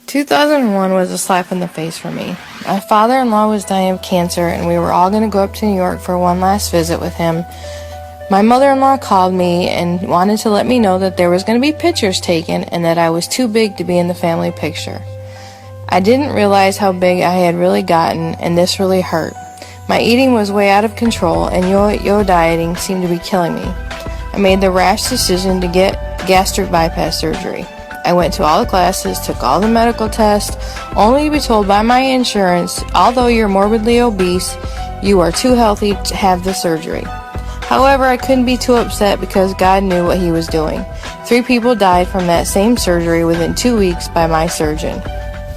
2001 was a slap in the face for me. My father-in-law was dying of cancer, and we were all going to go up to New York for one last visit with him. My mother-in-law called me and wanted to let me know that there was going to be pictures taken and that I was too big to be in the family picture. I didn't realize how big I had really gotten, and this really hurt. My eating was way out of control, and yo-yo dieting seemed to be killing me. I made the rash decision to get gastric bypass surgery. I went to all the classes, took all the medical tests, only to be told by my insurance, although you're morbidly obese, you are too healthy to have the surgery. However, I couldn't be too upset because God knew what He was doing. 3 people died from that same surgery within 2 weeks by my surgeon.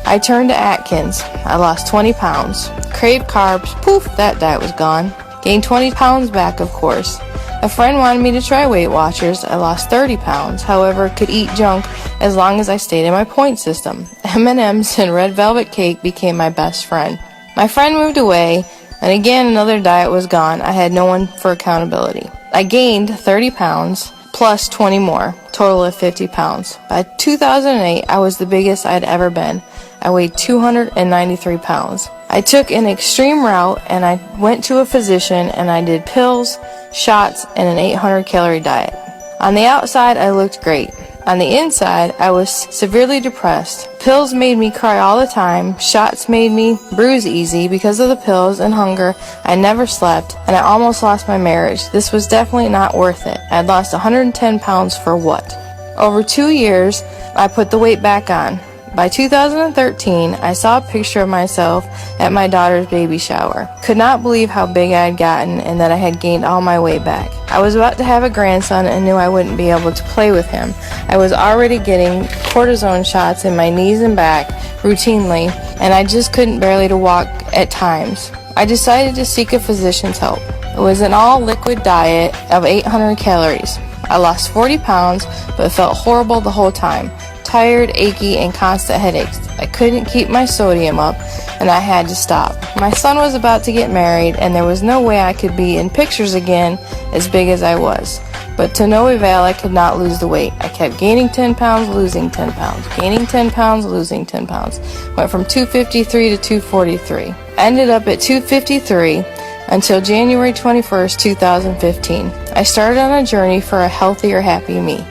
I turned to Atkins. I lost 20 pounds. Craved carbs, poof, that diet was gone. Gained 20 pounds back, of course. A friend wanted me to try Weight Watchers. I lost 30 pounds, however, could eat junk as long as I stayed in my point system. M&M's and red velvet cake became my best friend. My friend moved away, and again another diet was gone. I had no one for accountability. I gained 30 pounds, plus 20 more, total of 50 pounds. By 2008, I was the biggest I'd ever been. I weighed 293 pounds. I took an extreme route and I went to a physician and I did pills, shots, and an 800 calorie diet. On the outside, I looked great. On the inside, I was severely depressed. Pills made me cry all the time. Shots made me bruise easy because of the pills and hunger. I never slept, and I almost lost my marriage. This was definitely not worth it. I'd lost 110 pounds for what? Over 2 years, I put the weight back on. By 2013, I saw a picture of myself at my daughter's baby shower. Could not believe how big I had gotten and that I had gained all my weight back. I was about to have a grandson and knew I wouldn't be able to play with him. I was already getting cortisone shots in my knees and back routinely, and I just couldn't barely to walk at times. I decided to seek a physician's help. It was an all-liquid diet of 800 calories. I lost 40 pounds, but felt horrible the whole time. Tired, achy, and constant headaches. I couldn't keep my sodium up, and I had to stop. My son was about to get married, and there was no way I could be in pictures again as big as I was. But to no avail, I could not lose the weight. I kept gaining 10 pounds, losing 10 pounds. Gaining 10 pounds, losing 10 pounds. Went from 253 to 243. Ended up at 253 until January 21st, 2015. I started on a journey for a healthier, happy me.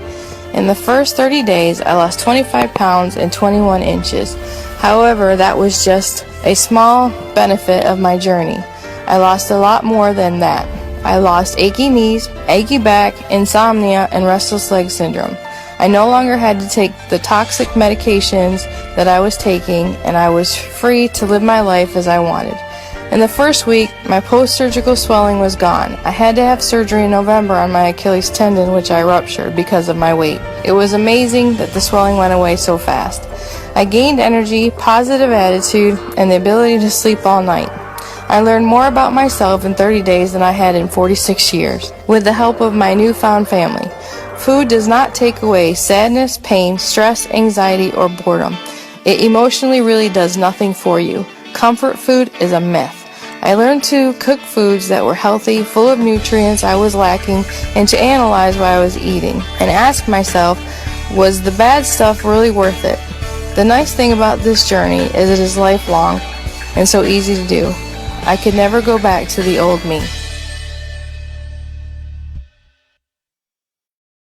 In the first 30 days, I lost 25 pounds and 21 inches. However, that was just a small benefit of my journey. I lost a lot more than that. I lost achy knees, achy back, insomnia, and restless leg syndrome. I no longer had to take the toxic medications that I was taking, and I was free to live my life as I wanted. In the first week, my post-surgical swelling was gone. I had to have surgery in November on my Achilles tendon, which I ruptured because of my weight. It was amazing that the swelling went away so fast. I gained energy, positive attitude, and the ability to sleep all night. I learned more about myself in 30 days than I had in 46 years, with the help of my newfound family. Food does not take away sadness, pain, stress, anxiety, or boredom. It emotionally really does nothing for you. Comfort food is a myth. I learned to cook foods that were healthy, full of nutrients I was lacking, and to analyze what I was eating, and ask myself, was the bad stuff really worth it? The nice thing about this journey is it is lifelong and so easy to do. I could never go back to the old me.